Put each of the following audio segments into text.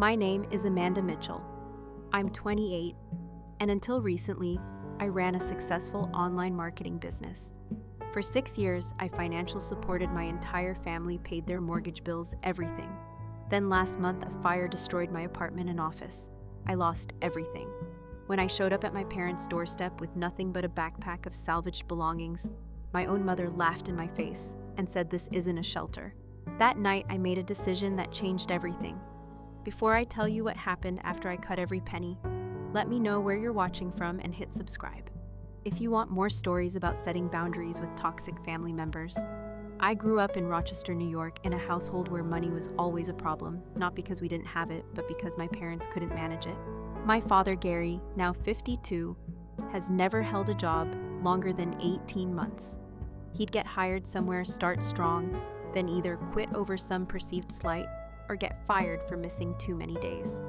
My name is Amanda Mitchell. I'm 28, and until recently, I ran a successful online marketing business. For 6 years, I financially supported my entire family, paid their mortgage bills, everything. Then last month, a fire destroyed my apartment and office. I lost everything. When I showed up at my parents' doorstep with nothing but a backpack of salvaged belongings, my own mother laughed in my face and said this isn't a shelter. That night, I made a decision that changed everything. Before I tell you what happened after I cut every penny, let me know where you're watching from and hit subscribe. If you want more stories about setting boundaries with toxic family members, I grew up in Rochester, New York, in a household where money was always a problem, not because we didn't have it, but because my parents couldn't manage it. My father, Gary, now 52, has never held a job longer than 18 months. He'd get hired somewhere, start strong, then either quit over some perceived slight or get fired for missing too many days.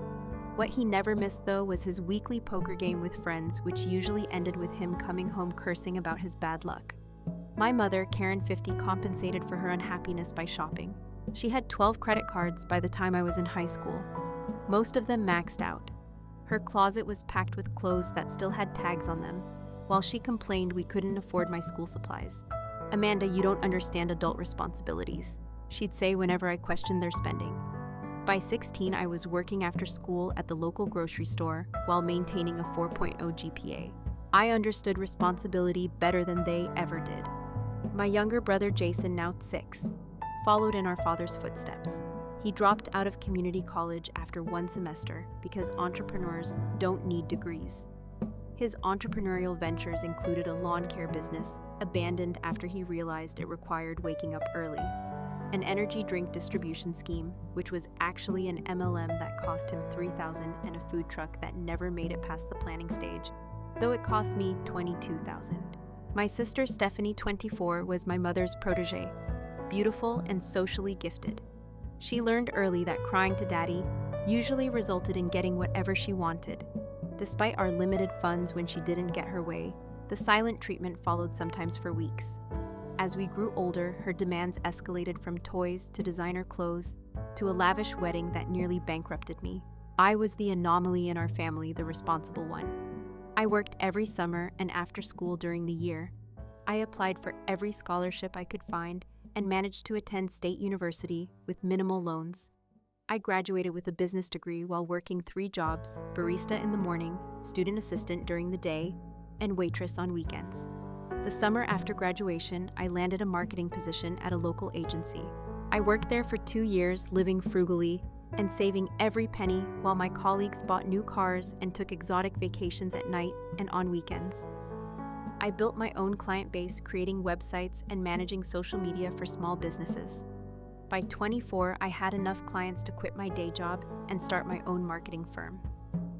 What he never missed, though, was his weekly poker game with friends, which usually ended with him coming home cursing about his bad luck. My mother, Karen 50, compensated for her unhappiness by shopping. She had 12 credit cards by the time I was in high school, most of them maxed out. Her closet was packed with clothes that still had tags on them, while she complained we couldn't afford my school supplies. "Amanda, you don't understand adult responsibilities," she'd say whenever I questioned their spending. By 16, I was working after school at the local grocery store while maintaining a 4.0 GPA. I understood responsibility better than they ever did. My younger brother Jason, now 6, followed in our father's footsteps. He dropped out of community college after 1 semester because entrepreneurs don't need degrees. His entrepreneurial ventures included a lawn care business, abandoned after he realized it required waking up early, an energy drink distribution scheme, which was actually an MLM that cost him $3,000, and a food truck that never made it past the planning stage, though it cost me $22,000. My sister Stephanie, 24, was my mother's protege, beautiful and socially gifted. She learned early that crying to daddy usually resulted in getting whatever she wanted. Despite our limited funds when she didn't get her way, the silent treatment followed, sometimes for weeks. As we grew older, her demands escalated from toys to designer clothes to a lavish wedding that nearly bankrupted me. I was the anomaly in our family, the responsible one. I worked every summer and after school during the year. I applied for every scholarship I could find and managed to attend state university with minimal loans. I graduated with a business degree while working 3 jobs: barista in the morning, student assistant during the day, and waitress on weekends. The summer after graduation, I landed a marketing position at a local agency. I worked there for 2 years, living frugally and saving every penny while my colleagues bought new cars and took exotic vacations at night and on weekends. I built my own client base, creating websites and managing social media for small businesses. By 24, I had enough clients to quit my day job and start my own marketing firm.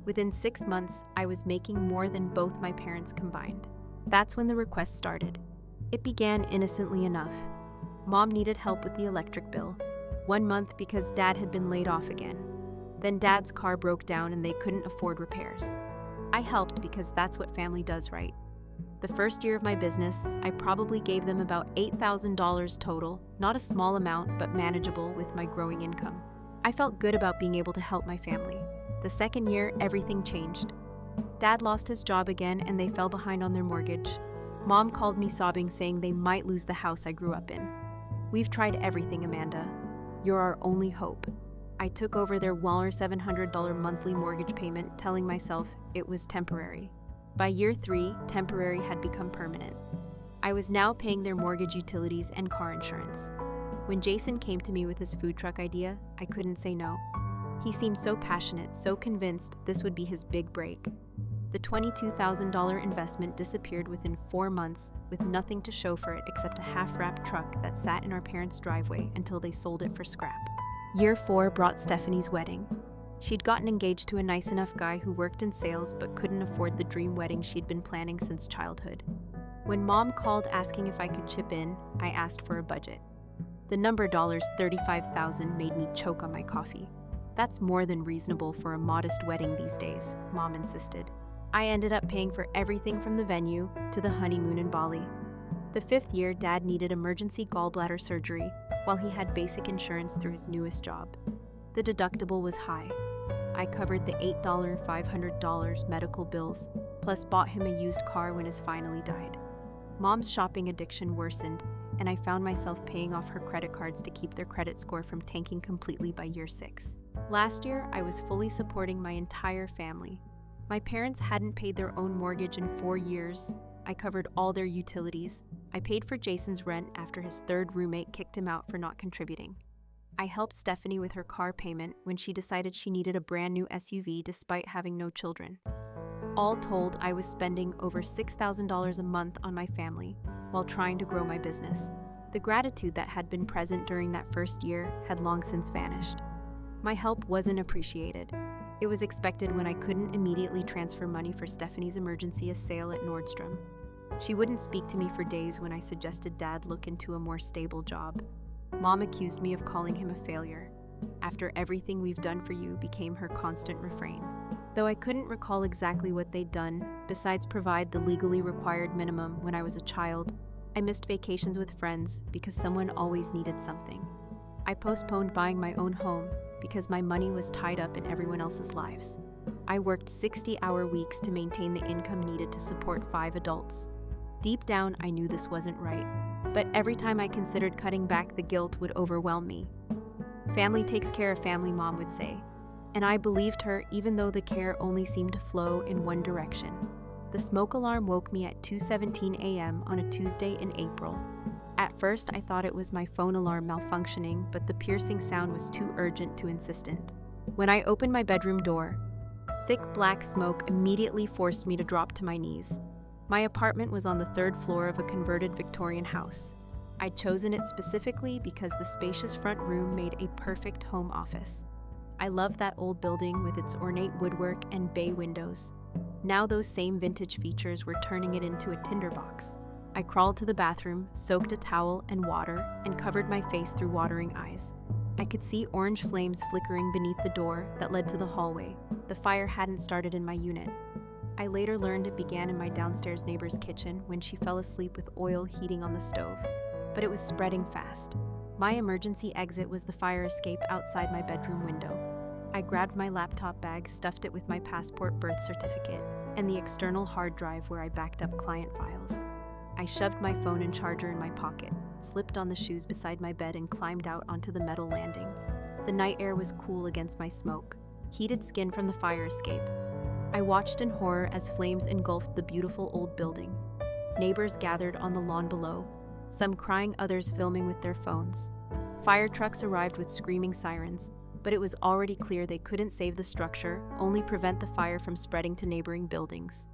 Within 6 months, I was making more than both my parents combined. That's when the request started. It began innocently enough. Mom needed help with the electric bill. 1 month because Dad had been laid off again. Then Dad's car broke down and they couldn't afford repairs. I helped because that's what family does, right? The first year of my business, I probably gave them about $8,000 total, not a small amount, but manageable with my growing income. I felt good about being able to help my family. The second year, everything changed. Dad lost his job again and they fell behind on their mortgage. Mom called me sobbing, saying they might lose the house I grew up in. "We've tried everything, Amanda. You're our only hope." I took over their $700 monthly mortgage payment, telling myself it was temporary. By year 3, temporary had become permanent. I was now paying their mortgage, utilities, and car insurance. When Jason came to me with his food truck idea, I couldn't say no. He seemed so passionate, so convinced this would be his big break. The $22,000 investment disappeared within 4 months with nothing to show for it except a half-wrapped truck that sat in our parents' driveway until they sold it for scrap. Year 4 brought Stephanie's wedding. She'd gotten engaged to a nice enough guy who worked in sales but couldn't afford the dream wedding she'd been planning since childhood. When Mom called asking if I could chip in, I asked for a budget. The number $35,000 made me choke on my coffee. "That's more than reasonable for a modest wedding these days," Mom insisted. I ended up paying for everything from the venue to the honeymoon in Bali. The 5th year, Dad needed emergency gallbladder surgery while he had basic insurance through his newest job. The deductible was high. I covered the $8 and $500 medical bills, plus bought him a used car when his finally died. Mom's shopping addiction worsened, and I found myself paying off her credit cards to keep their credit score from tanking completely by year 6. Last year, I was fully supporting my entire family. My parents hadn't paid their own mortgage in 4 years. I covered all their utilities. I paid for Jason's rent after his third roommate kicked him out for not contributing. I helped Stephanie with her car payment when she decided she needed a brand new SUV despite having no children. All told, I was spending over $6,000 a month on my family while trying to grow my business. The gratitude that had been present during that first year had long since vanished. My help wasn't appreciated. It was expected when I couldn't immediately transfer money for Stephanie's emergency sale at Nordstrom. She wouldn't speak to me for days when I suggested Dad look into a more stable job. Mom accused me of calling him a failure. After everything we've done for you became her constant refrain. Though I couldn't recall exactly what they'd done, besides provide the legally required minimum when I was a child, I missed vacations with friends because someone always needed something. I postponed buying my own home because my money was tied up in everyone else's lives. I worked 60-hour weeks to maintain the income needed to support 5 adults. Deep down, I knew this wasn't right, but every time I considered cutting back, the guilt would overwhelm me. Family takes care of family, Mom would say, and I believed her even though the care only seemed to flow in one direction. The smoke alarm woke me at 2:17 a.m. on a Tuesday in April. At first, I thought it was my phone alarm malfunctioning, but the piercing sound was too urgent to insistent. When I opened my bedroom door, thick black smoke immediately forced me to drop to my knees. My apartment was on the 3rd floor of a converted Victorian house. I'd chosen it specifically because the spacious front room made a perfect home office. I loved that old building with its ornate woodwork and bay windows. Now those same vintage features were turning it into a tinderbox. I crawled to the bathroom, soaked a towel and water, and covered my face through watering eyes. I could see orange flames flickering beneath the door that led to the hallway. The fire hadn't started in my unit. I later learned it began in my downstairs neighbor's kitchen when she fell asleep with oil heating on the stove, but it was spreading fast. My emergency exit was the fire escape outside my bedroom window. I grabbed my laptop bag, stuffed it with my passport, birth certificate, and the external hard drive where I backed up client files. I shoved my phone and charger in my pocket, slipped on the shoes beside my bed, and climbed out onto the metal landing. The night air was cool against my smoke, heated skin from the fire escape. I watched in horror as flames engulfed the beautiful old building. Neighbors gathered on the lawn below, some crying, others filming with their phones. Fire trucks arrived with screaming sirens, but it was already clear they couldn't save the structure, only prevent the fire from spreading to neighboring buildings.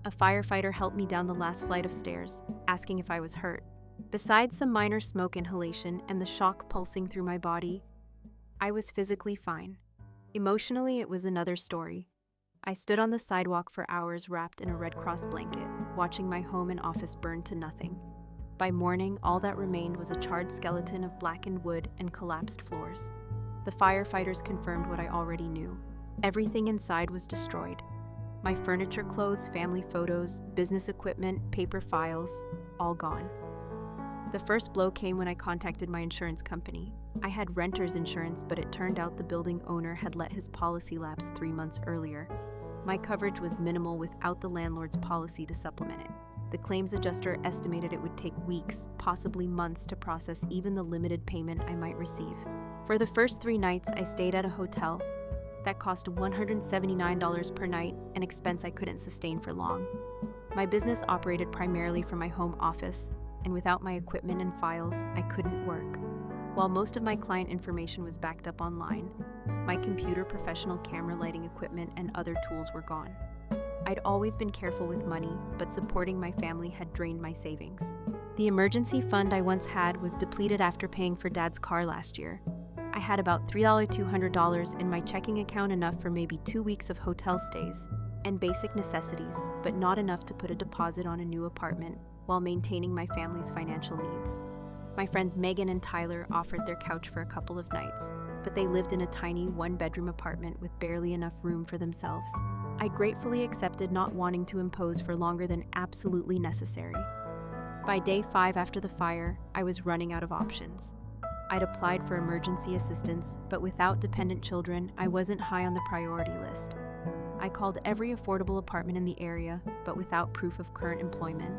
A firefighter helped me down the last flight of stairs, asking if I was hurt. Besides some minor smoke inhalation and the shock pulsing through my body, I was physically fine. Emotionally, it was another story. I stood on the sidewalk for hours wrapped in a Red Cross blanket, watching my home and office burn to nothing. By morning, all that remained was a charred skeleton of blackened wood and collapsed floors. The firefighters confirmed what I already knew. Everything inside was destroyed. My furniture, clothes, family photos, business equipment, paper files, all gone. The first blow came when I contacted my insurance company. I had renter's insurance, but it turned out the building owner had let his policy lapse 3 months earlier. My coverage was minimal without the landlord's policy to supplement it. The claims adjuster estimated it would take weeks, possibly months, to process even the limited payment I might receive. For the first 3 nights, I stayed at a hotel. That cost $179 per night, an expense I couldn't sustain for long. My business operated primarily from my home office, and without my equipment and files, I couldn't work. While most of my client information was backed up online, my computer, professional camera lighting equipment, and other tools were gone. I'd always been careful with money, but supporting my family had drained my savings. The emergency fund I once had was depleted after paying for Dad's car last year. I had about $3,200 in my checking account, enough for maybe 2 weeks of hotel stays and basic necessities, but not enough to put a deposit on a new apartment while maintaining my family's financial needs. My friends Megan and Tyler offered their couch for a couple of nights, but they lived in a tiny 1-bedroom apartment with barely enough room for themselves. I gratefully accepted, not wanting to impose for longer than absolutely necessary. By day 5 after the fire, I was running out of options. I'd applied for emergency assistance, but without dependent children, I wasn't high on the priority list. I called every affordable apartment in the area, but without proof of current employment.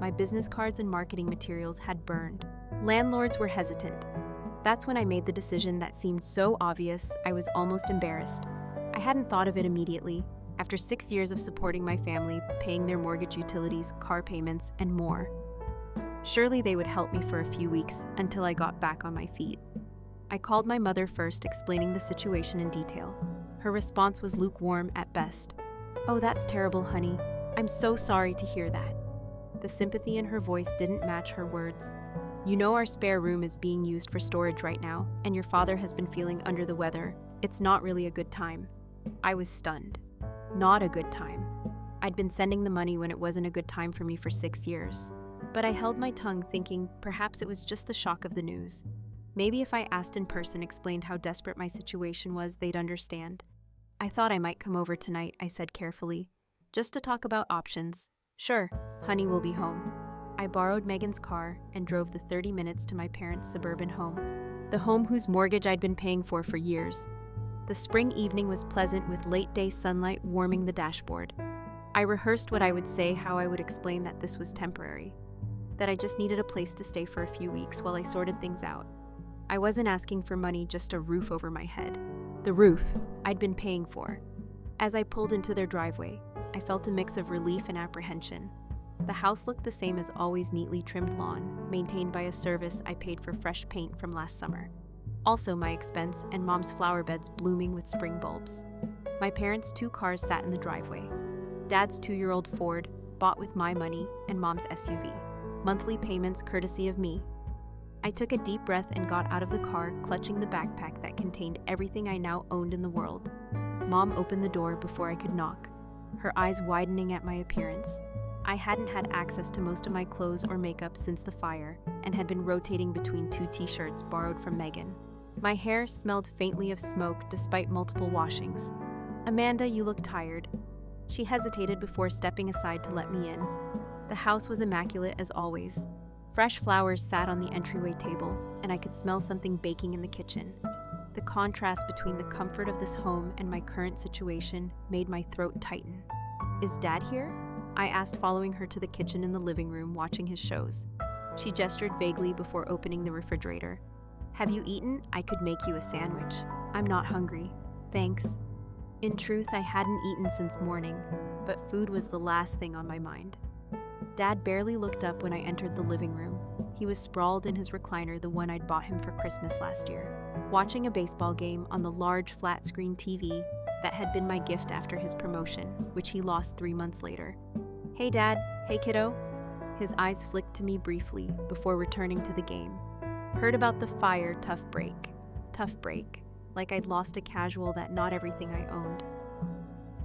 My business cards and marketing materials had burned. Landlords were hesitant. That's when I made the decision that seemed so obvious, I was almost embarrassed. I hadn't thought of it immediately. After 6 years of supporting my family, paying their mortgage, utilities, car payments, and more, surely they would help me for a few weeks until I got back on my feet. I called my mother first, explaining the situation in detail. Her response was lukewarm at best. "Oh, that's terrible, honey. I'm so sorry to hear that." The sympathy in her voice didn't match her words. "You know our spare room is being used for storage right now, and your father has been feeling under the weather. It's not really a good time." I was stunned. Not a good time. I'd been sending the money when it wasn't a good time for me for 6 years. But I held my tongue, thinking perhaps it was just the shock of the news. Maybe if I asked in person, explained how desperate my situation was, they'd understand. "I thought I might come over tonight," I said carefully, "just to talk about options." "Sure, honey will be home." I borrowed Megan's car and drove the 30 minutes to my parents' suburban home, the home whose mortgage I'd been paying for years. The spring evening was pleasant, with late-day sunlight warming the dashboard. I rehearsed what I would say, how I would explain that this was temporary, that I just needed a place to stay for a few weeks while I sorted things out. I wasn't asking for money, just a roof over my head. The roof I'd been paying for. As I pulled into their driveway, I felt a mix of relief and apprehension. The house looked the same as always: neatly trimmed lawn, maintained by a service I paid for fresh paint from last summer. Also my expense, and Mom's flower beds blooming with spring bulbs. My parents' 2 cars sat in the driveway. Dad's 2-year-old Ford, bought with my money, and Mom's SUV. Monthly payments courtesy of me. I took a deep breath and got out of the car, clutching the backpack that contained everything I now owned in the world. Mom opened the door before I could knock, her eyes widening at my appearance. I hadn't had access to most of my clothes or makeup since the fire, and had been rotating between 2 t-shirts borrowed from Megan. My hair smelled faintly of smoke despite multiple washings. "Amanda, you look tired." She hesitated before stepping aside to let me in. The house was immaculate as always. Fresh flowers sat on the entryway table, and I could smell something baking in the kitchen. The contrast between the comfort of this home and my current situation made my throat tighten. "Is Dad here?" I asked, following her to the kitchen in the living room, watching his shows. She gestured vaguely before opening the refrigerator. "Have you eaten? I could make you a sandwich." "I'm not hungry, thanks." In truth, I hadn't eaten since morning, but food was the last thing on my mind. Dad barely looked up when I entered the living room. He was sprawled in his recliner, the one I'd bought him for Christmas last year, watching a baseball game on the large flat-screen TV that had been my gift after his promotion, which he lost 3 months later. "Hey Dad, hey kiddo." His eyes flicked to me briefly before returning to the game. "Heard about the fire, tough break." Tough break, like I'd lost a casual that not everything I owned.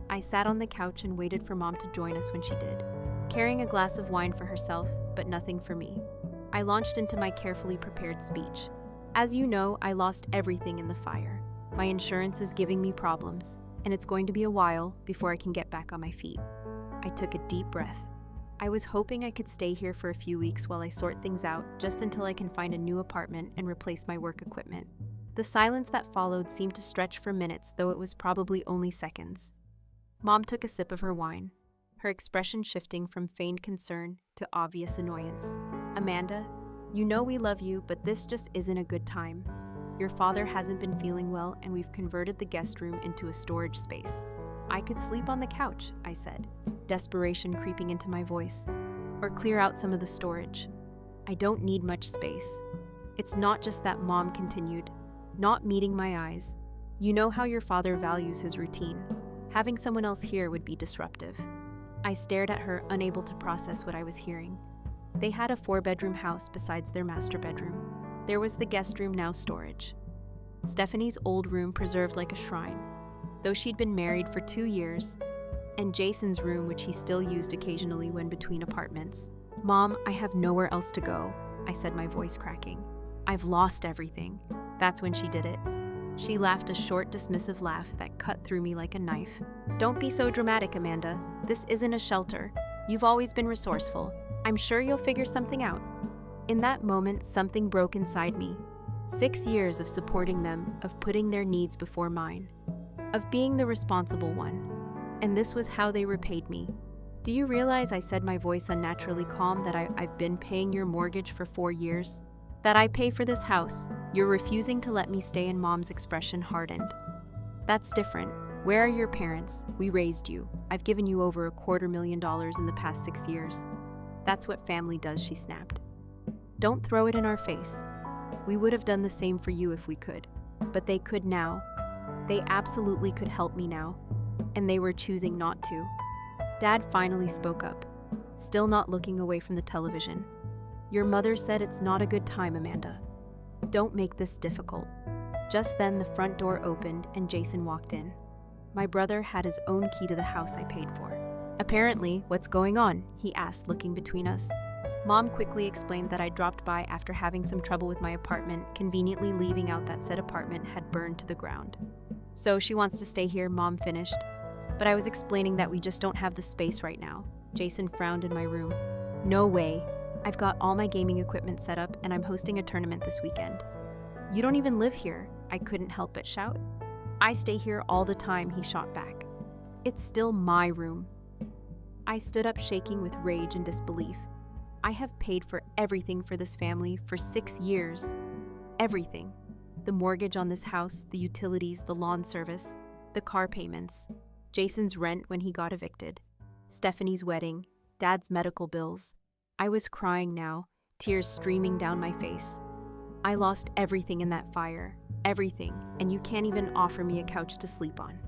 I sat on the couch and waited for Mom to join us when she did, carrying a glass of wine for herself, but nothing for me. I launched into my carefully prepared speech. "As you know, I lost everything in the fire. My insurance is giving me problems, and it's going to be a while before I can get back on my feet." I took a deep breath. I was hoping I could stay here for a few weeks while I sort things out, just until I can find a new apartment and replace my work equipment. The silence that followed seemed to stretch for minutes, though it was probably only seconds. Mom took a sip of her wine, her expression shifting from feigned concern to obvious annoyance. "Amanda, you know we love you, but this just isn't a good time. Your father hasn't been feeling well, and we've converted the guest room into a storage space." "I could sleep on the couch," I said, desperation creeping into my voice. "Or clear out some of the storage. I don't need much space." "It's not just that," Mom continued, not meeting my eyes. "You know how your father values his routine. Having someone else here would be disruptive." I stared at her, unable to process what I was hearing. They had a 4-bedroom house besides their master bedroom. There was the guest room, now storage. Stephanie's old room preserved like a shrine, though she'd been married for 2 years, and Jason's room, which he still used occasionally when between apartments. "Mom, I have nowhere else to go," I said, my voice cracking. "I've lost everything." That's when she did it. She laughed, a short, dismissive laugh that cut through me like a knife. "Don't be so dramatic, Amanda. This isn't a shelter. You've always been resourceful. I'm sure you'll figure something out." In that moment, something broke inside me. 6 years of supporting them, of putting their needs before mine, of being the responsible one. And this was how they repaid me. Do you realize, I said, my voice unnaturally calm, that I've been paying your mortgage for 4 years? That I pay for this house. You're refusing to let me stay, and Mom's expression hardened. That's different. Where are your parents? We raised you. I've given you over $250,000 in the past 6 years. That's what family does, she snapped. Don't throw it in our face. We would have done the same for you if we could. But they could now. They absolutely could help me now. And they were choosing not to. Dad finally spoke up, still not looking away from the television. Your mother said it's not a good time, Amanda. Don't make this difficult. Just then the front door opened and Jason walked in. My brother had his own key to the house I paid for. Apparently, what's going on? He asked, looking between us. Mom quickly explained that I dropped by after having some trouble with my apartment, conveniently leaving out that said apartment had burned to the ground. So she wants to stay here, Mom finished. But I was explaining that we just don't have the space right now. Jason frowned in my room. No way. I've got all my gaming equipment set up and I'm hosting a tournament this weekend. You don't even live here, I couldn't help but shout. I stay here all the time, he shot back. It's still my room. I stood up, shaking with rage and disbelief. I have paid for everything for this family for 6 years. Everything. The mortgage on this house, the utilities, the lawn service, the car payments, Jason's rent when he got evicted, Stephanie's wedding, Dad's medical bills. I was crying now, tears streaming down my face. I lost everything in that fire, everything, and you can't even offer me a couch to sleep on.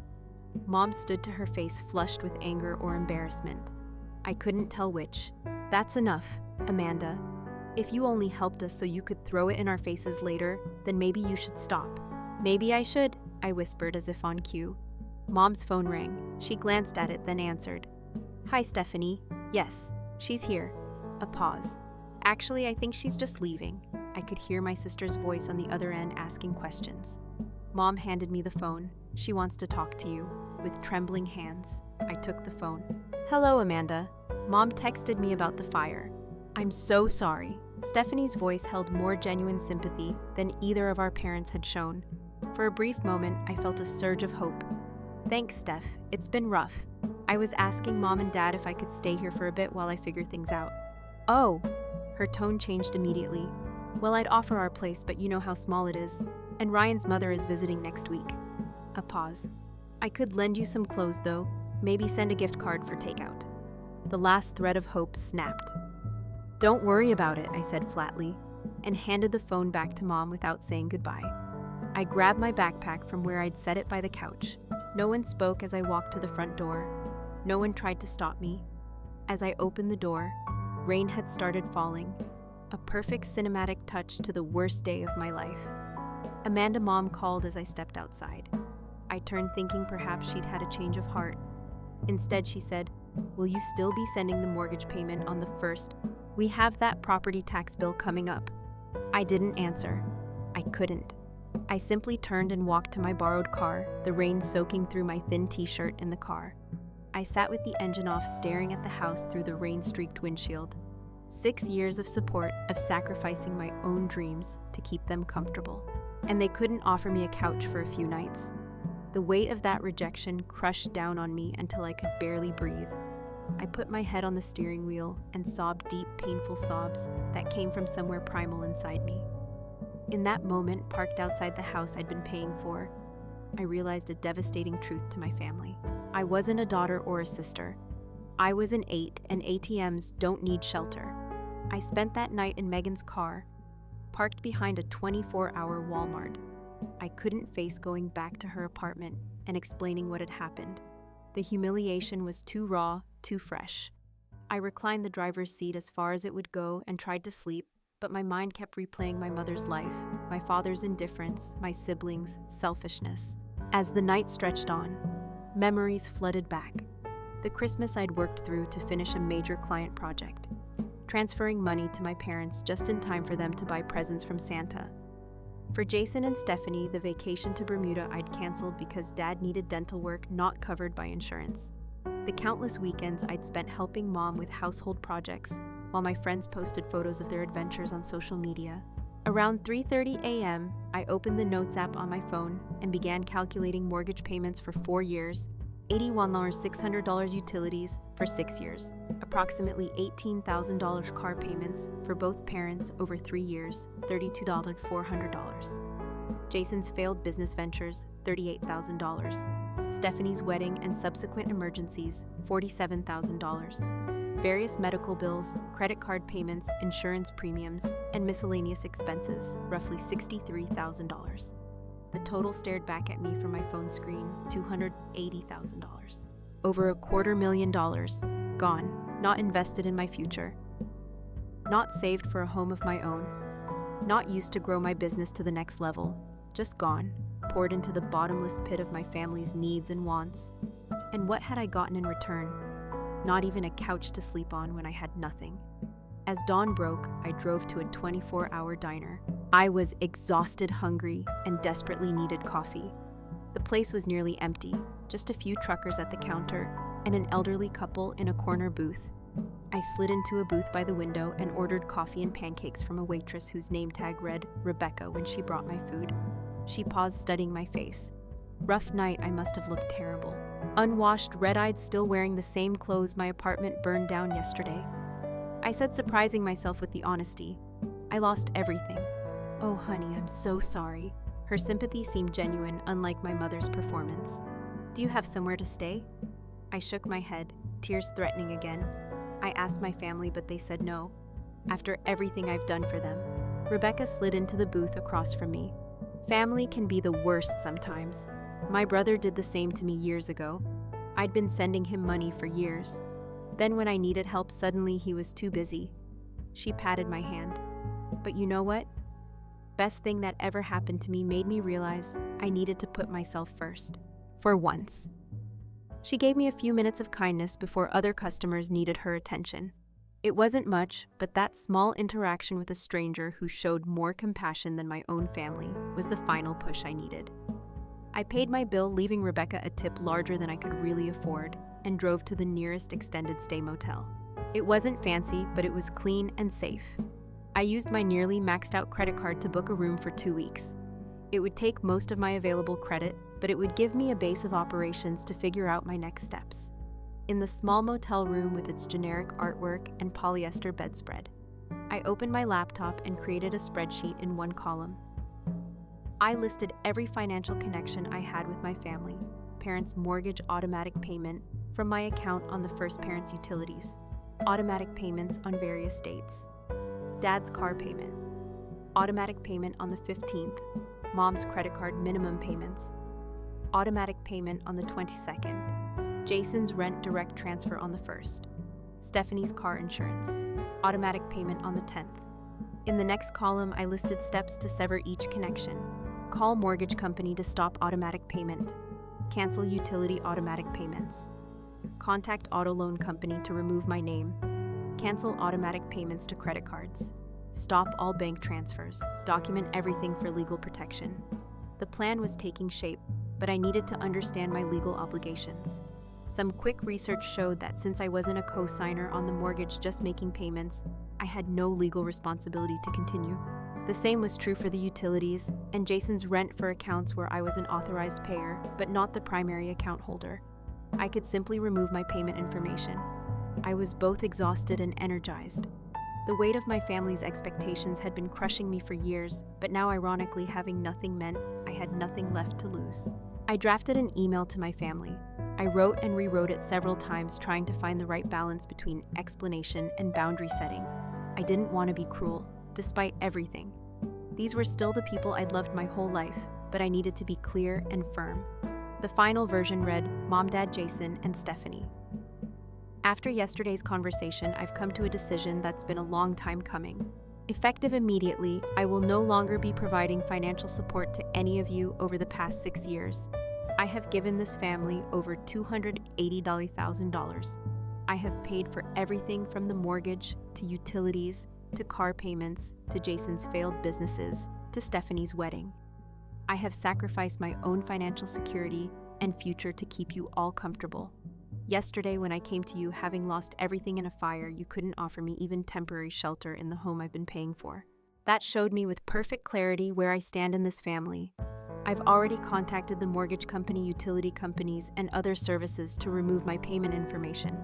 Mom stood to her face, flushed with anger or embarrassment. I couldn't tell which. That's enough, Amanda. If you only helped us so you could throw it in our faces later, then maybe you should stop. Maybe I should, I whispered as if on cue. Mom's phone rang. She glanced at it, then answered. Hi, Stephanie. Yes, she's here. A pause. Actually, I think she's just leaving. I could hear my sister's voice on the other end asking questions. Mom handed me the phone. She wants to talk to you. With trembling hands, I took the phone. Hello, Amanda. Mom texted me about the fire. I'm so sorry. Stephanie's voice held more genuine sympathy than either of our parents had shown. For a brief moment, I felt a surge of hope. Thanks, Steph. It's been rough. I was asking Mom and Dad if I could stay here for a bit while I figure things out. Oh, her tone changed immediately. Well, I'd offer our place, but you know how small it is. And Ryan's mother is visiting next week. A pause. I could lend you some clothes, though. Maybe send a gift card for takeout. The last thread of hope snapped. Don't worry about it, I said flatly, and handed the phone back to Mom without saying goodbye. I grabbed my backpack from where I'd set it by the couch. No one spoke as I walked to the front door. No one tried to stop me. As I opened the door, rain had started falling, a perfect cinematic touch to the worst day of my life. Amanda, Mom called as I stepped outside. I turned, thinking perhaps she'd had a change of heart. Instead, she said, Will you still be sending the mortgage payment on the 1st? We have that property tax bill coming up. I didn't answer. I couldn't. I simply turned and walked to my borrowed car, the rain soaking through my thin t-shirt in the car. I sat with the engine off, staring at the house through the rain-streaked windshield. 6 years of support, of sacrificing my own dreams to keep them comfortable. And they couldn't offer me a couch for a few nights. The weight of that rejection crushed down on me until I could barely breathe. I put my head on the steering wheel and sobbed deep, painful sobs that came from somewhere primal inside me. In that moment, parked outside the house I'd been paying for, I realized a devastating truth to my family. I wasn't a daughter or a sister. I was an 8, and ATMs don't need shelter. I spent that night in Megan's car, parked behind a 24-hour Walmart. I couldn't face going back to her apartment and explaining what had happened. The humiliation was too raw, too fresh. I reclined the driver's seat as far as it would go and tried to sleep, but my mind kept replaying my mother's life, my father's indifference, my siblings' selfishness. As the night stretched on, memories flooded back. The Christmas I'd worked through to finish a major client project, transferring money to my parents just in time for them to buy presents from Santa. For Jason and Stephanie, the vacation to Bermuda I'd canceled because Dad needed dental work not covered by insurance. The countless weekends I'd spent helping Mom with household projects, while my friends posted photos of their adventures on social media. Around 3:30 a.m., I opened the Notes app on my phone and began calculating mortgage payments for 4 years, $81,600 utilities for 6 years, approximately $18,000 car payments for both parents over 3 years, $32,400. Jason's failed business ventures, $38,000. Stephanie's wedding and subsequent emergencies, $47,000. Various medical bills, credit card payments, insurance premiums, and miscellaneous expenses, roughly $63,000. The total stared back at me from my phone screen, $280,000. Over $250,000, gone, not invested in my future. Not saved for a home of my own. Not used to grow my business to the next level. Just gone, poured into the bottomless pit of my family's needs and wants. And what had I gotten in return? Not even a couch to sleep on when I had nothing. As dawn broke, I drove to a 24-hour diner. I was exhausted, hungry, and desperately needed coffee. The place was nearly empty, just a few truckers at the counter and an elderly couple in a corner booth. I slid into a booth by the window and ordered coffee and pancakes from a waitress whose name tag read Rebecca when she brought my food. She paused, studying my face. Rough night, I must have looked terrible. Unwashed, red-eyed, still wearing the same clothes my apartment burned down yesterday. I said, surprising myself with the honesty. I lost everything. Oh, honey, I'm so sorry. Her sympathy seemed genuine, unlike my mother's performance. Do you have somewhere to stay? I shook my head, tears threatening again. I asked my family, but they said no. After everything I've done for them. Rebecca slid into the booth across from me. Family can be the worst sometimes. My brother did the same to me years ago. I'd been sending him money for years. Then when I needed help, suddenly he was too busy. She patted my hand. But you know what? Best thing that ever happened to me made me realize I needed to put myself first. For once. She gave me a few minutes of kindness before other customers needed her attention. It wasn't much, but that small interaction with a stranger who showed more compassion than my own family was the final push I needed. I paid my bill, leaving Rebecca a tip larger than I could really afford, and drove to the nearest extended stay motel. It wasn't fancy, but it was clean and safe. I used my nearly maxed out credit card to book a room for 2 weeks. It would take most of my available credit, but it would give me a base of operations to figure out my next steps. In the small motel room with its generic artwork and polyester bedspread, I opened my laptop and created a spreadsheet in one column. I listed every financial connection I had with my family, parents' mortgage automatic payment from my account on the first parent's utilities, automatic payments on various dates, dad's car payment, automatic payment on the 15th, mom's credit card minimum payments, automatic payment on the 22nd, Jason's rent direct transfer on the 1st, Stephanie's car insurance, automatic payment on the 10th. In the next column, I listed steps to sever each connection. Call mortgage company to stop automatic payment. Cancel utility automatic payments. Contact auto loan company to remove my name. Cancel automatic payments to credit cards. Stop all bank transfers. Document everything for legal protection. The plan was taking shape, but I needed to understand my legal obligations. Some quick research showed that since I wasn't a co-signer on the mortgage, just making payments, I had no legal responsibility to continue. The same was true for the utilities and Jason's rent for accounts where I was an authorized payer, but not the primary account holder. I could simply remove my payment information. I was both exhausted and energized. The weight of my family's expectations had been crushing me for years, but now ironically having nothing meant I had nothing left to lose. I drafted an email to my family. I wrote and rewrote it several times, trying to find the right balance between explanation and boundary setting. I didn't want to be cruel, despite everything. These were still the people I'd loved my whole life, but I needed to be clear and firm. The final version read, Mom, Dad, Jason, and Stephanie. After yesterday's conversation, I've come to a decision that's been a long time coming. Effective immediately, I will no longer be providing financial support to any of you over the past 6 years. I have given this family over $280,000. I have paid for everything from the mortgage to utilities to car payments to Jason's failed businesses to Stephanie's wedding. I have sacrificed my own financial security and future to keep you all comfortable. Yesterday, when I came to you having lost everything in a fire, you couldn't offer me even temporary shelter in the home I've been paying for. That showed me with perfect clarity where I stand in this family. I've already contacted the mortgage company, utility companies, and other services to remove my payment information.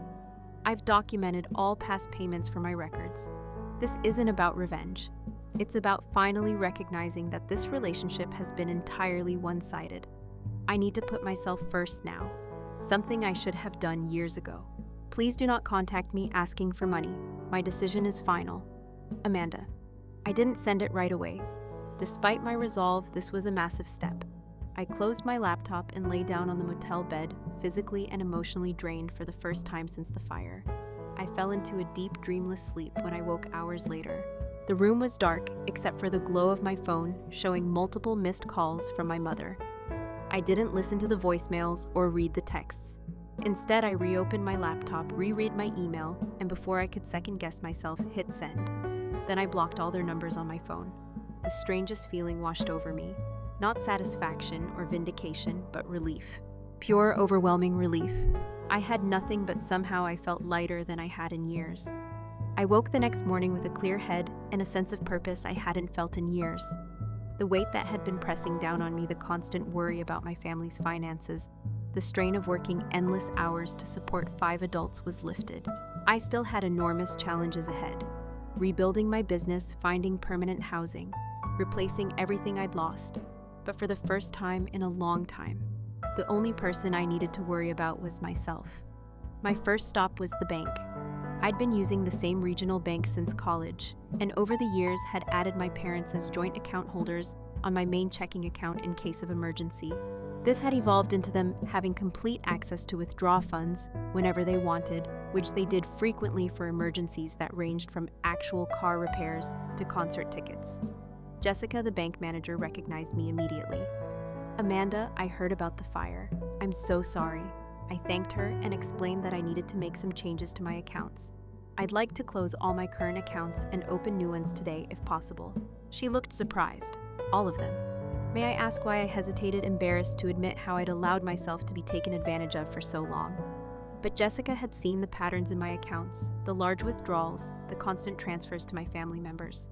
I've documented all past payments for my records. This isn't about revenge. It's about finally recognizing that this relationship has been entirely one-sided. I need to put myself first now, something I should have done years ago. Please do not contact me asking for money. My decision is final. Amanda. I didn't send it right away. Despite my resolve, this was a massive step. I closed my laptop and lay down on the motel bed, physically and emotionally drained for the first time since the fire. I fell into a deep, dreamless sleep when I woke hours later. The room was dark, except for the glow of my phone, showing multiple missed calls from my mother. I didn't listen to the voicemails or read the texts. Instead, I reopened my laptop, reread my email, and before I could second-guess myself, hit send. Then I blocked all their numbers on my phone. The strangest feeling washed over me. Not satisfaction or vindication, but relief. Pure, overwhelming relief. I had nothing, but somehow I felt lighter than I had in years. I woke the next morning with a clear head and a sense of purpose I hadn't felt in years. The weight that had been pressing down on me, the constant worry about my family's finances, the strain of working endless hours to support 5 adults was lifted. I still had enormous challenges ahead. Rebuilding my business, finding permanent housing, replacing everything I'd lost. But for the first time in a long time, the only person I needed to worry about was myself. My first stop was the bank. I'd been using the same regional bank since college, and over the years had added my parents as joint account holders on my main checking account in case of emergency. This had evolved into them having complete access to withdraw funds whenever they wanted, which they did frequently for emergencies that ranged from actual car repairs to concert tickets. Jessica, the bank manager, recognized me immediately. Amanda, I heard about the fire. I'm so sorry. I thanked her and explained that I needed to make some changes to my accounts. I'd like to close all my current accounts and open new ones today if possible. She looked surprised. All of them. May I ask why I hesitated, embarrassed to admit how I'd allowed myself to be taken advantage of for so long? But Jessica had seen the patterns in my accounts, the large withdrawals, the constant transfers to my family members.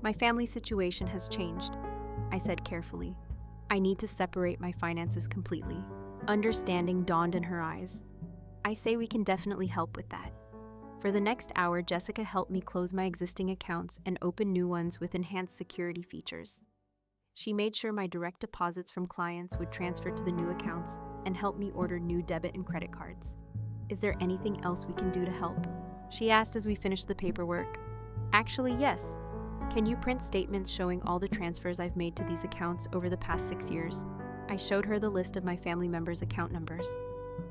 My family situation has changed, I said carefully. I need to separate my finances completely. Understanding dawned in her eyes. I say we can definitely help with that. For the next hour, Jessica helped me close my existing accounts and open new ones with enhanced security features. She made sure my direct deposits from clients would transfer to the new accounts and helped me order new debit and credit cards. Is there anything else we can do to help? She asked as we finished the paperwork. Actually, yes. Can you print statements showing all the transfers I've made to these accounts over the past 6 years? I showed her the list of my family members' account numbers.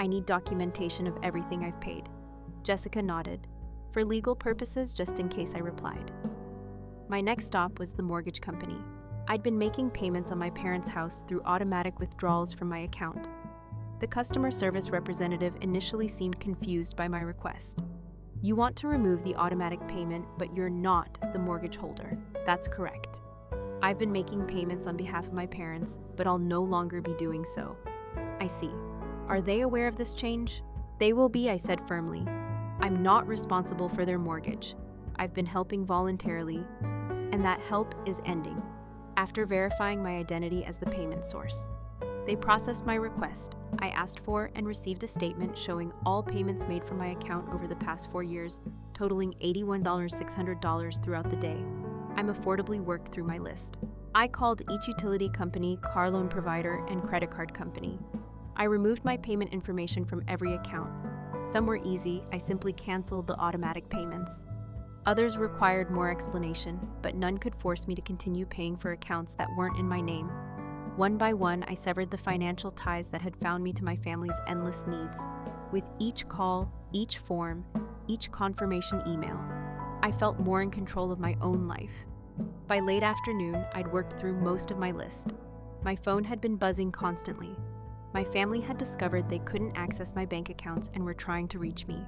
I need documentation of everything I've paid. Jessica nodded. For legal purposes, just in case, I replied. My next stop was the mortgage company. I'd been making payments on my parents' house through automatic withdrawals from my account. The customer service representative initially seemed confused by my request. You want to remove the automatic payment, but you're not the mortgage holder. That's correct. I've been making payments on behalf of my parents, but I'll no longer be doing so. I see. Are they aware of this change? They will be, I said firmly. I'm not responsible for their mortgage. I've been helping voluntarily, and that help is ending. After verifying my identity as the payment source, they processed my request. I asked for and received a statement showing all payments made from my account over the past 4 years, totaling $81,600 throughout the day. I'm affordably worked through my list. I called each utility company, car loan provider, and credit card company. I removed my payment information from every account. Some were easy. I simply canceled the automatic payments. Others required more explanation, but none could force me to continue paying for accounts that weren't in my name. One by one, I severed the financial ties that had bound me to my family's endless needs. With each call, each form, each confirmation email, I felt more in control of my own life. By late afternoon, I'd worked through most of my list. My phone had been buzzing constantly. My family had discovered they couldn't access my bank accounts and were trying to reach me.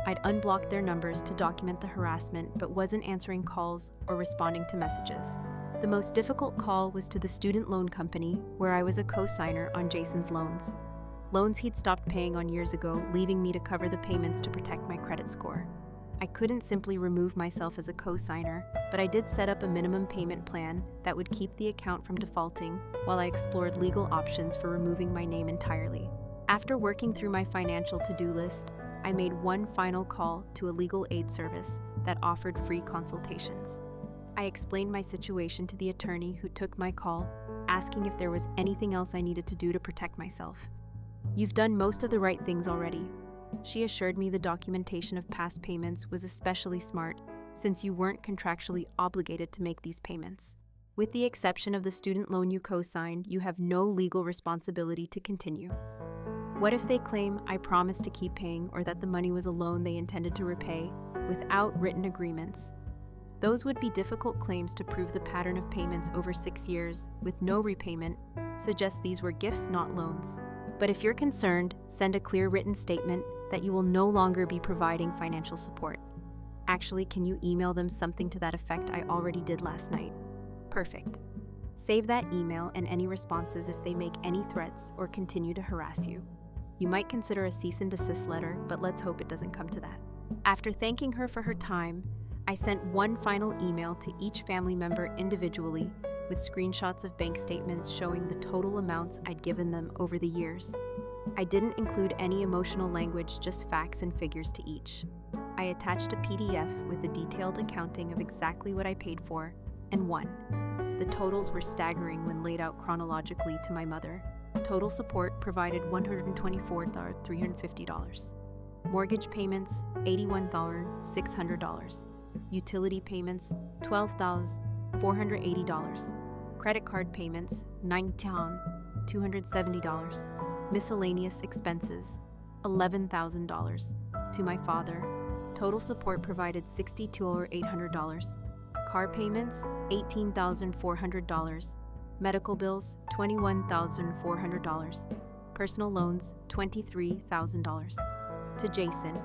I'd unblocked their numbers to document the harassment, but wasn't answering calls or responding to messages. The most difficult call was to the student loan company, where I was a co-signer on Jason's loans. Loans he'd stopped paying on years ago, leaving me to cover the payments to protect my credit score. I couldn't simply remove myself as a co-signer, but I did set up a minimum payment plan that would keep the account from defaulting while I explored legal options for removing my name entirely. After working through my financial to-do list, I made one final call to a legal aid service that offered free consultations. I explained my situation to the attorney who took my call, asking if there was anything else I needed to do to protect myself. "You've done most of the right things already." She assured me the documentation of past payments was especially smart since you weren't contractually obligated to make these payments. With the exception of the student loan you co-signed, you have no legal responsibility to continue. What if they claim I promised to keep paying or that the money was a loan they intended to repay without written agreements? Those would be difficult claims to prove. The pattern of payments over 6 years with no repayment suggests these were gifts, not loans. But if you're concerned, send a clear written statement that you will no longer be providing financial support. Actually, can you email them something to that effect? I already did last night. Perfect. Save that email and any responses if they make any threats or continue to harass you. You might consider a cease and desist letter, but let's hope it doesn't come to that. After thanking her for her time, I sent one final email to each family member individually with screenshots of bank statements showing the total amounts I'd given them over the years. I didn't include any emotional language, just facts and figures to each. I attached a PDF with a detailed accounting of exactly what I paid for and won. The totals were staggering when laid out chronologically to my mother. Total support provided $124,350. Mortgage payments, $81,600. Utility payments, $12,480. Credit card payments, $9,270. Miscellaneous expenses, $11,000. To my father, total support provided $62,800. Car payments, $18,400. Medical bills, $21,400. Personal loans, $23,000. To Jason,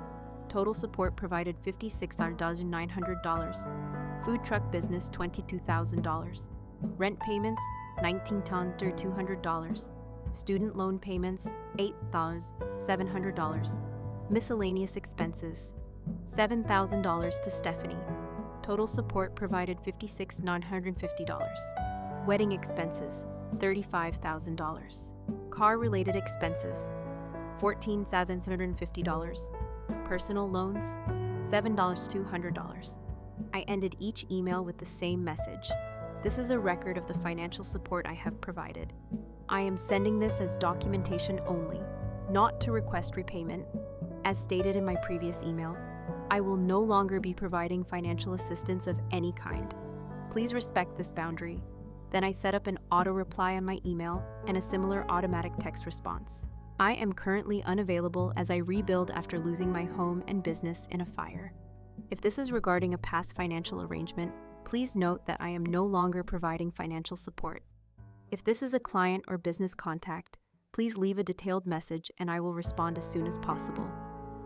total support provided $56,900. Food truck business, $22,000. Rent payments, $19,200. Student loan payments, $8,700. Miscellaneous expenses, $7,000 to Stephanie. Total support provided $56,950. Wedding expenses, $35,000. Car-related expenses, $14,750. Personal loans, $7,200. I ended each email with the same message. This is a record of the financial support I have provided. I am sending this as documentation only, not to request repayment. As stated in my previous email, I will no longer be providing financial assistance of any kind. Please respect this boundary. Then I set up an auto reply on my email and a similar automatic text response. I am currently unavailable as I rebuild after losing my home and business in a fire. If this is regarding a past financial arrangement, please note that I am no longer providing financial support. If this is a client or business contact, please leave a detailed message and I will respond as soon as possible.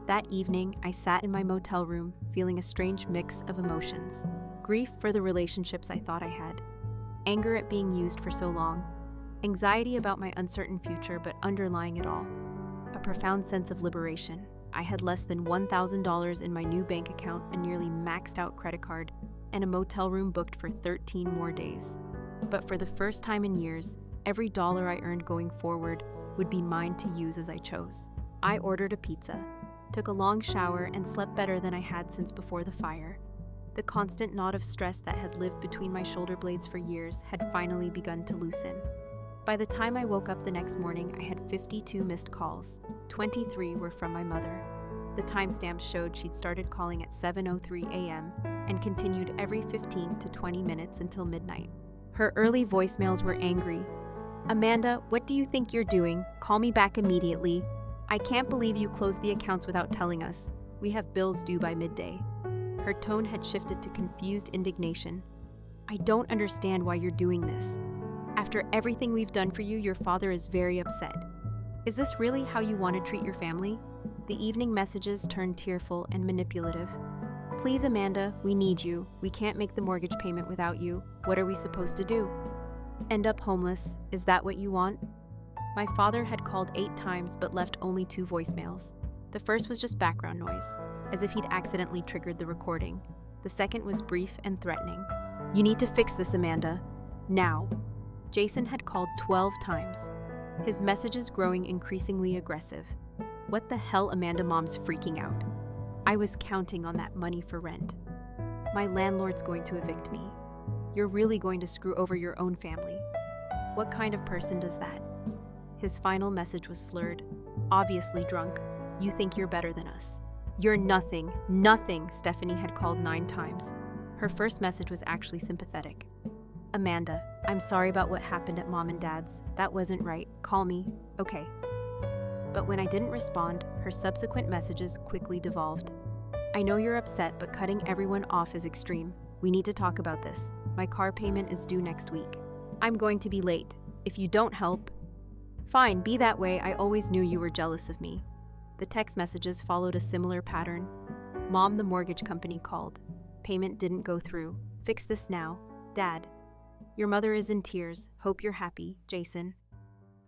That evening, I sat in my motel room feeling a strange mix of emotions. Grief for the relationships I thought I had. Anger at being used for so long. Anxiety about my uncertain future, but underlying it all, a profound sense of liberation. I had less than $1,000 in my new bank account, a nearly maxed out credit card, and a motel room booked for 13 more days. But for the first time in years, every dollar I earned going forward would be mine to use as I chose. I ordered a pizza, took a long shower, and slept better than I had since before the fire. The constant knot of stress that had lived between my shoulder blades for years had finally begun to loosen. By the time I woke up the next morning, I had 52 missed calls. 23 were from my mother. The timestamps showed she'd started calling at 7:03 a.m. and continued every 15 to 20 minutes until midnight. Her early voicemails were angry. "Amanda, what do you think you're doing? Call me back immediately. I can't believe you closed the accounts without telling us. We have bills due by midday." Her tone had shifted to confused indignation. "I don't understand why you're doing this. After everything we've done for you, your father is very upset. Is this really how you want to treat your family?" The evening messages turned tearful and manipulative. "Please, Amanda, we need you. We can't make the mortgage payment without you. What are we supposed to do? End up homeless? Is that what you want?" My father had called 8 times but left only 2 voicemails. The first was just background noise, as if he'd accidentally triggered the recording. The second was brief and threatening. "You need to fix this, Amanda. Now." Jason had called 12 times, his messages growing increasingly aggressive. What the hell, Amanda? Mom's freaking out. I was counting on that money for rent. My landlord's going to evict me. You're really going to screw over your own family. What kind of person does that? His final message was slurred, obviously drunk. You think you're better than us. You're nothing, nothing, Stephanie had called 9 times. Her first message was actually sympathetic. Amanda, I'm sorry about what happened at Mom and Dad's. That wasn't right. Call me. Okay. But when I didn't respond, her subsequent messages quickly devolved. I know you're upset, but cutting everyone off is extreme. We need to talk about this. My car payment is due next week. I'm going to be late. If you don't help... Fine, be that way. I always knew you were jealous of me. The text messages followed a similar pattern. Mom, the mortgage company called. Payment didn't go through. Fix this now. Dad. Your mother is in tears. Hope you're happy, Jason.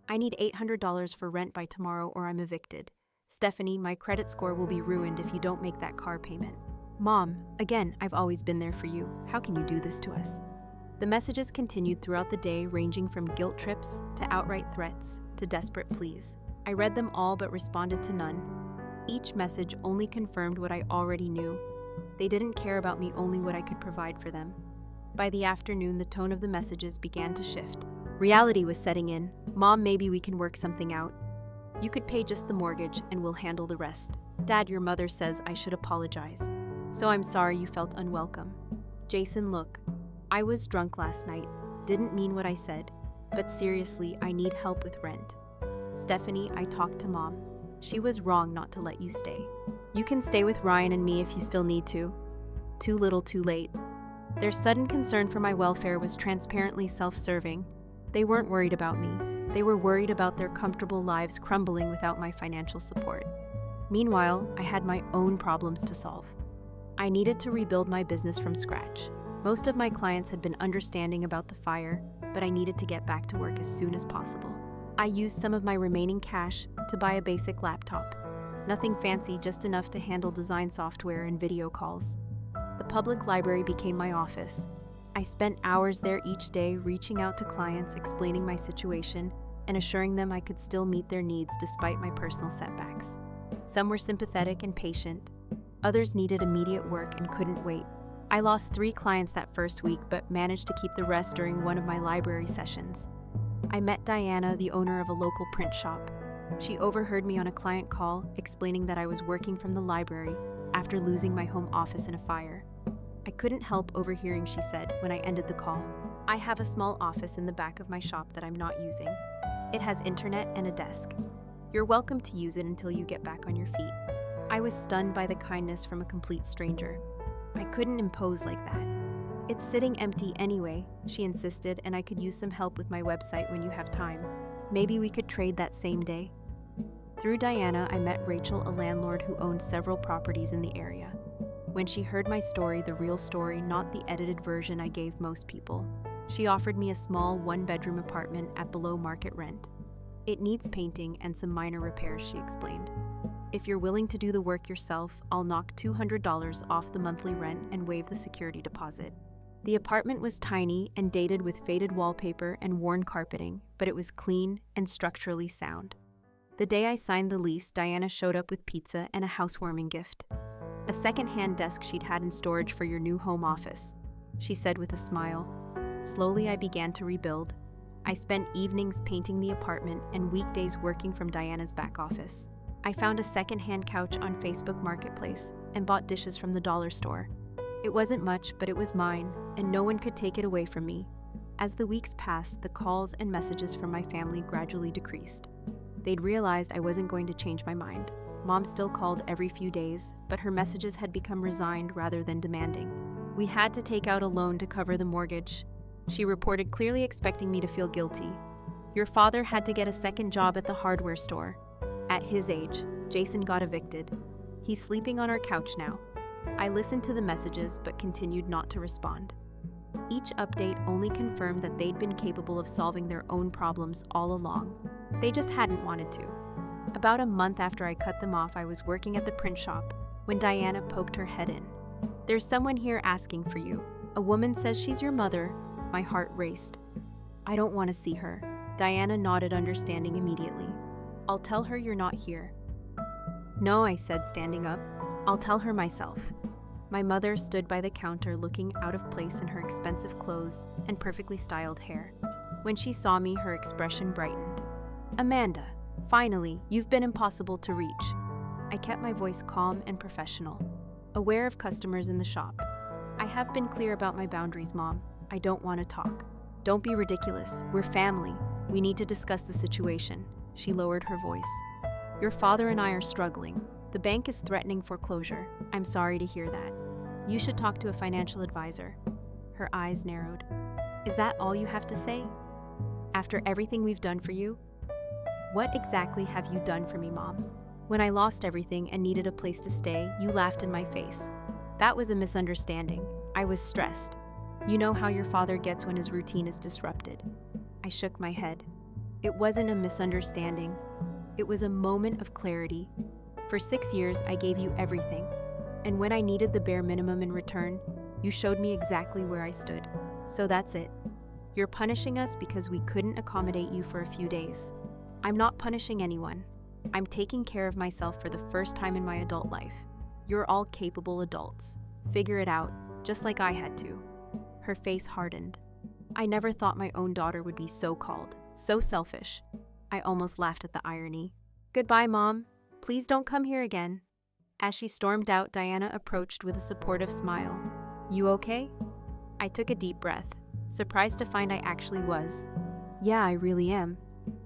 I need $800 for rent by tomorrow or I'm evicted. Stephanie, my credit score will be ruined if you don't make that car payment. Mom, again, I've always been there for you. How can you do this to us? The messages continued throughout the day, ranging from guilt trips to outright threats to desperate pleas. I read them all but responded to none. Each message only confirmed what I already knew. They didn't care about me, only what I could provide for them. By the afternoon, the tone of the messages began to shift. Reality was setting in. Mom, maybe we can work something out. You could pay just the mortgage and we'll handle the rest. Dad, your mother says I should apologize. So I'm sorry you felt unwelcome. Jason, look, I was drunk last night. Didn't mean what I said. But seriously, I need help with rent. Stephanie, I talked to Mom. She was wrong not to let you stay. You can stay with Ryan and me if you still need to. Too little, too late. Their sudden concern for my welfare was transparently self-serving. They weren't worried about me. They were worried about their comfortable lives crumbling without my financial support. Meanwhile, I had my own problems to solve. I needed to rebuild my business from scratch. Most of my clients had been understanding about the fire, but I needed to get back to work as soon as possible. I used some of my remaining cash to buy a basic laptop. Nothing fancy, just enough to handle design software and video calls. The public library became my office. I spent hours there each day, reaching out to clients, explaining my situation, and assuring them I could still meet their needs despite my personal setbacks. Some were sympathetic and patient. Others needed immediate work and couldn't wait. I lost 3 clients that first week, but managed to keep the rest during one of my library sessions. I met Diana, the owner of a local print shop. She overheard me on a client call, explaining that I was working from the library after losing my home office in a fire. I couldn't help overhearing she said when I ended the call, I have a small office in the back of my shop that I'm not using. It has internet and a desk. You're welcome to use it until you get back on your feet. I was stunned by the kindness from a complete stranger. I couldn't impose like that. It's sitting empty anyway, she insisted, and I could use some help with my website when you have time. Maybe we could trade that same day. Through Diana, I met Rachel, a landlord who owned several properties in the area. When she heard my story, the real story, not the edited version I gave most people, she offered me a small 1-bedroom apartment at below market rent. It needs painting and some minor repairs, she explained. If you're willing to do the work yourself, I'll knock $200 off the monthly rent and waive the security deposit. The apartment was tiny and dated with faded wallpaper and worn carpeting, but it was clean and structurally sound. The day I signed the lease, Diana showed up with pizza and a housewarming gift. A second-hand desk she'd had in storage for your new home office, she said with a smile. Slowly, I began to rebuild. I spent evenings painting the apartment and weekdays working from Diana's back office. I found a second-hand couch on Facebook Marketplace and bought dishes from the dollar store. It wasn't much, but it was mine, and no one could take it away from me. As the weeks passed, the calls and messages from my family gradually decreased. They'd realized I wasn't going to change my mind. Mom still called every few days, but her messages had become resigned rather than demanding. We had to take out a loan to cover the mortgage. She reported, clearly expecting me to feel guilty. Your father had to get a second job at the hardware store. At his age, Jason got evicted. He's sleeping on our couch now. I listened to the messages but continued not to respond. Each update only confirmed that they'd been capable of solving their own problems all along. They just hadn't wanted to. About a month after I cut them off, I was working at the print shop when Diana poked her head in. "There's someone here asking for you. A woman says she's your mother." My heart raced. "I don't want to see her." Diana nodded, understanding immediately. "I'll tell her you're not here." "No," I said, standing up. "I'll tell her myself." My mother stood by the counter, looking out of place in her expensive clothes and perfectly styled hair. When she saw me, her expression brightened. "Amanda, finally, you've been impossible to reach." I kept my voice calm and professional, aware of customers in the shop. "I have been clear about my boundaries, Mom. I don't want to talk." "Don't be ridiculous. We're family. We need to discuss the situation." She lowered her voice. "Your father and I are struggling. The bank is threatening foreclosure. I'm sorry to hear that. You should talk to a financial advisor." Her eyes narrowed. "Is that all you have to say? After everything we've done for you?" "What exactly have you done for me, Mom? When I lost everything and needed a place to stay, you laughed in my face." "That was a misunderstanding. I was stressed. You know how your father gets when his routine is disrupted." I shook my head. "It wasn't a misunderstanding. It was a moment of clarity. For 6 years, I gave you everything. And when I needed the bare minimum in return, you showed me exactly where I stood. So that's it. You're punishing us because we couldn't accommodate you for a few days." "I'm not punishing anyone. I'm taking care of myself for the first time in my adult life. You're all capable adults. Figure it out, just like I had to." Her face hardened. I never thought my own daughter would be so called, so selfish. I almost laughed at the irony. "Goodbye, Mom. Please don't come here again." As she stormed out, Diana approached with a supportive smile. "You okay?" I took a deep breath, surprised to find I actually was. "Yeah, I really am."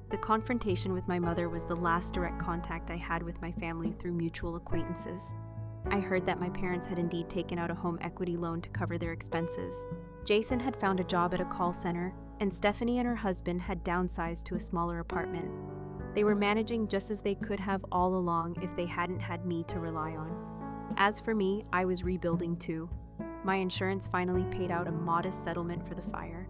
The confrontation with my mother was the last direct contact I had with my family through mutual acquaintances. I heard that my parents had indeed taken out a home equity loan to cover their expenses. Jason had found a job at a call center, and Stephanie and her husband had downsized to a smaller apartment. They were managing just as they could have all along if they hadn't had me to rely on. As for me, I was rebuilding too. My insurance finally paid out a modest settlement for the fire.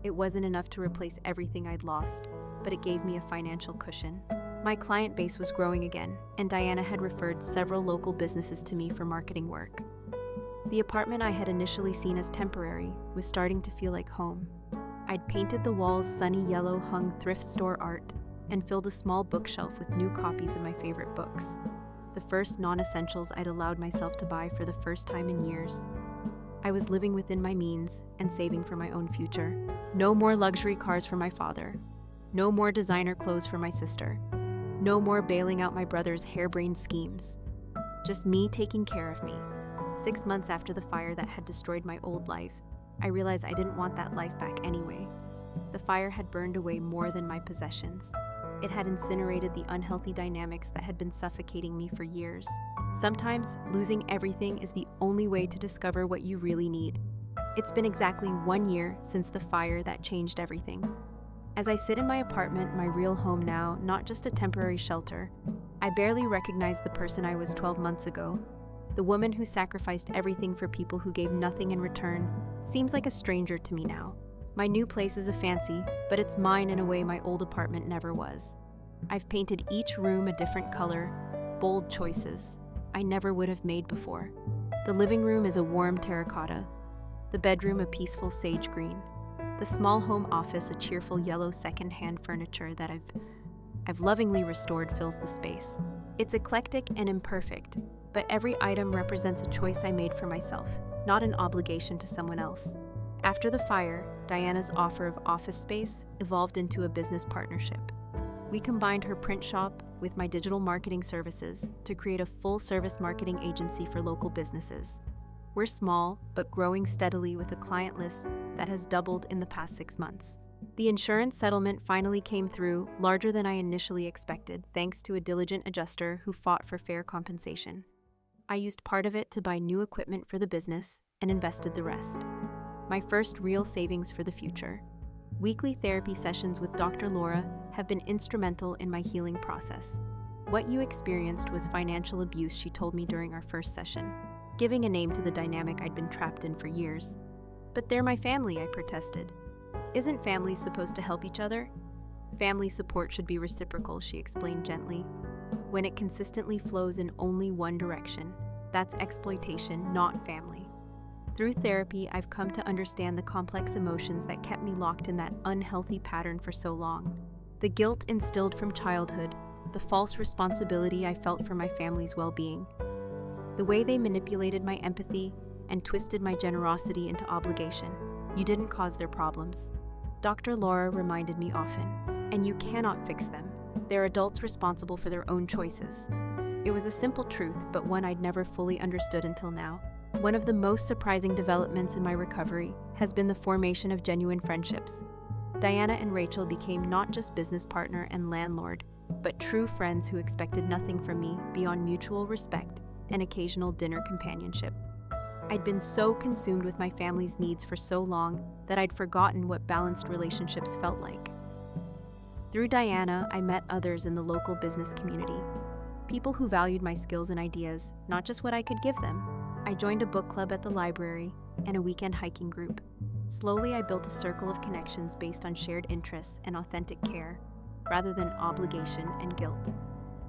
It wasn't enough to replace everything I'd lost, but it gave me a financial cushion. My client base was growing again, and Diana had referred several local businesses to me for marketing work. The apartment I had initially seen as temporary was starting to feel like home. I'd painted the walls sunny yellow, hung thrift store art, and filled a small bookshelf with new copies of my favorite books, the first non-essentials I'd allowed myself to buy for the first time in years. I was living within my means and saving for my own future. No more luxury cars for my father. No more designer clothes for my sister. No more bailing out my brother's harebrained schemes. Just me taking care of me. 6 months after the fire that had destroyed my old life, I realized I didn't want that life back anyway. The fire had burned away more than my possessions. It had incinerated the unhealthy dynamics that had been suffocating me for years. Sometimes, losing everything is the only way to discover what you really need. It's been exactly 1 year since the fire that changed everything. As I sit in my apartment, my real home now, not just a temporary shelter, I barely recognize the person I was 12 months ago. The woman who sacrificed everything for people who gave nothing in return seems like a stranger to me now. My new place is a fancy, but it's mine in a way my old apartment never was. I've painted each room a different color, bold choices I never would have made before. The living room is a warm terracotta, the bedroom a peaceful sage green, the small home office a cheerful yellow second-hand furniture that I've lovingly restored fills the space. It's eclectic and imperfect, but every item represents a choice I made for myself, not an obligation to someone else. After the fire, Diana's offer of office space evolved into a business partnership. We combined her print shop with my digital marketing services to create a full-service marketing agency for local businesses. We're small, but growing steadily with a client list that has doubled in the past 6 months. The insurance settlement finally came through, larger than I initially expected, thanks to a diligent adjuster who fought for fair compensation. I used part of it to buy new equipment for the business and invested the rest. My first real savings for the future. Weekly therapy sessions with Dr. Laura have been instrumental in my healing process. "What you experienced was financial abuse," she told me during our first session, giving a name to the dynamic I'd been trapped in for years. "But they're my family," I protested. "Isn't family supposed to help each other?" "Family support should be reciprocal," she explained gently. when it consistently flows in only one direction. That's exploitation, not family. Through therapy, I've come to understand the complex emotions that kept me locked in that unhealthy pattern for so long. The guilt instilled from childhood, the false responsibility I felt for my family's well-being, the way they manipulated my empathy and twisted my generosity into obligation. You didn't cause their problems. Dr. Laura reminded me often, and you cannot fix them. They're adults responsible for their own choices. It was a simple truth, but one I'd never fully understood until now. One of the most surprising developments in my recovery has been the formation of genuine friendships. Diana and Rachel became not just business partner and landlord, but true friends who expected nothing from me beyond mutual respect and occasional dinner companionship. I'd been so consumed with my family's needs for so long that I'd forgotten what balanced relationships felt like. Through Diana, I met others in the local business community, people who valued my skills and ideas, not just what I could give them. I joined a book club at the library and a weekend hiking group. Slowly, I built a circle of connections based on shared interests and authentic care, rather than obligation and guilt.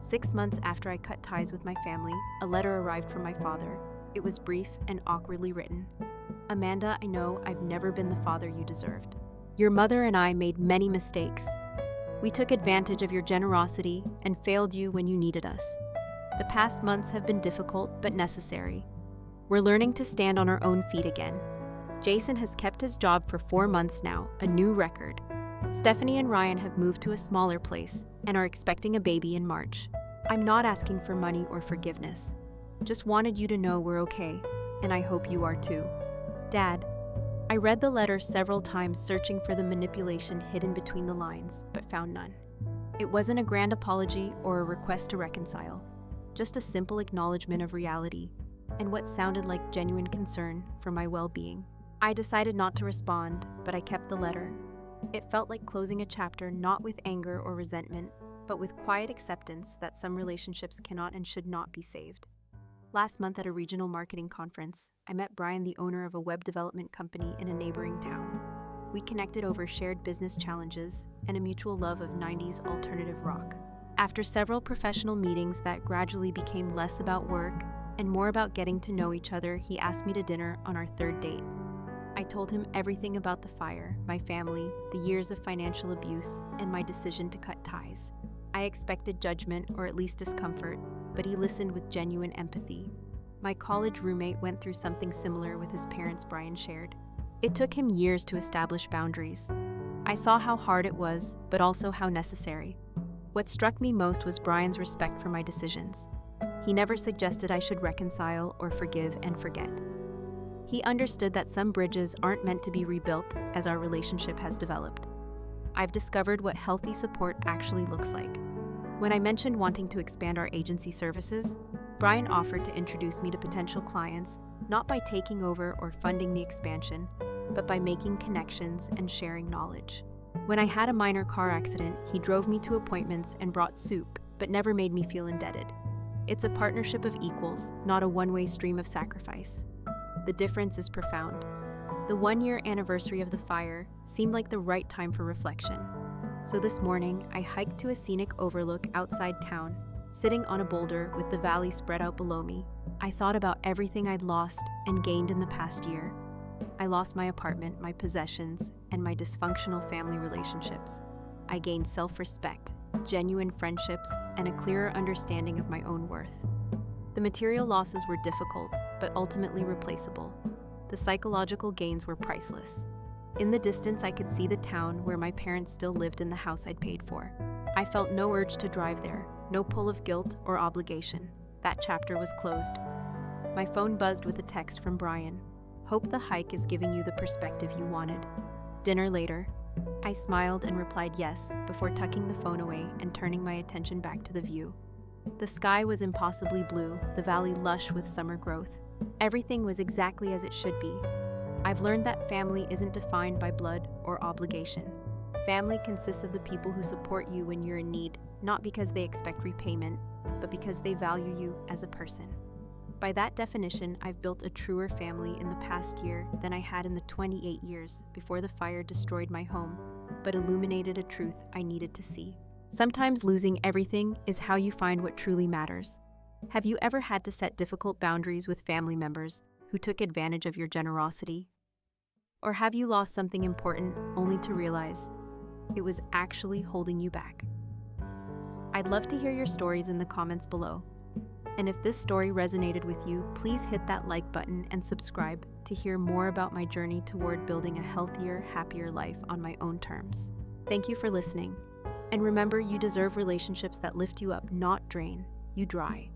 6 months after I cut ties with my family, a letter arrived from my father. It was brief and awkwardly written. "Amanda, I know I've never been the father you deserved. Your mother and I made many mistakes. We took advantage of your generosity and failed you when you needed us. The past months have been difficult but necessary. We're learning to stand on our own feet again. Jason has kept his job for 4 months now, a new record. Stephanie and Ryan have moved to a smaller place and are expecting a baby in March. I'm not asking for money or forgiveness. Just wanted you to know we're okay, and I hope you are too. Dad." I read the letter several times, searching for the manipulation hidden between the lines, but found none. It wasn't a grand apology or a request to reconcile, just a simple acknowledgement of reality and what sounded like genuine concern for my well-being. I decided not to respond, but I kept the letter. It felt like closing a chapter, not with anger or resentment, but with quiet acceptance that some relationships cannot and should not be saved. Last month at a regional marketing conference, I met Brian, the owner of a web development company in a neighboring town. We connected over shared business challenges and a mutual love of 90s alternative rock. After several professional meetings that gradually became less about work and more about getting to know each other, he asked me to dinner on our third date. I told him everything about the fire, my family, the years of financial abuse, and my decision to cut ties. I expected judgment or at least discomfort, but he listened with genuine empathy. My college roommate went through something similar with his parents, Brian shared. It took him years to establish boundaries. I saw how hard it was, but also how necessary. What struck me most was Brian's respect for my decisions. He never suggested I should reconcile or forgive and forget. He understood that some bridges aren't meant to be rebuilt as our relationship has developed. I've discovered what healthy support actually looks like. When I mentioned wanting to expand our agency services, Brian offered to introduce me to potential clients, not by taking over or funding the expansion, but by making connections and sharing knowledge. When I had a minor car accident, he drove me to appointments and brought soup, but never made me feel indebted. It's a partnership of equals, not a one-way stream of sacrifice. The difference is profound. The 1-year anniversary of the fire seemed like the right time for reflection. So this morning, I hiked to a scenic overlook outside town, sitting on a boulder with the valley spread out below me. I thought about everything I'd lost and gained in the past year. I lost my apartment, my possessions, and my dysfunctional family relationships. I gained self-respect, genuine friendships, and a clearer understanding of my own worth. The material losses were difficult, but ultimately replaceable. The psychological gains were priceless. In the distance, I could see the town where my parents still lived in the house I'd paid for. I felt no urge to drive there, no pull of guilt or obligation. That chapter was closed. My phone buzzed with a text from Brian. "Hope the hike is giving you the perspective you wanted. Dinner later." I smiled and replied yes, before tucking the phone away and turning my attention back to the view. The sky was impossibly blue, the valley lush with summer growth. Everything was exactly as it should be. I've learned that family isn't defined by blood or obligation. Family consists of the people who support you when you're in need, not because they expect repayment, but because they value you as a person. By that definition, I've built a truer family in the past year than I had in the 28 years before the fire destroyed my home, but illuminated a truth I needed to see. Sometimes losing everything is how you find what truly matters. Have you ever had to set difficult boundaries with family members who took advantage of your generosity? Or have you lost something important only to realize it was actually holding you back? I'd love to hear your stories in the comments below. And if this story resonated with you, please hit that like button and subscribe to hear more about my journey toward building a healthier, happier life on my own terms. Thank you for listening. And remember, you deserve relationships that lift you up, not drain you dry.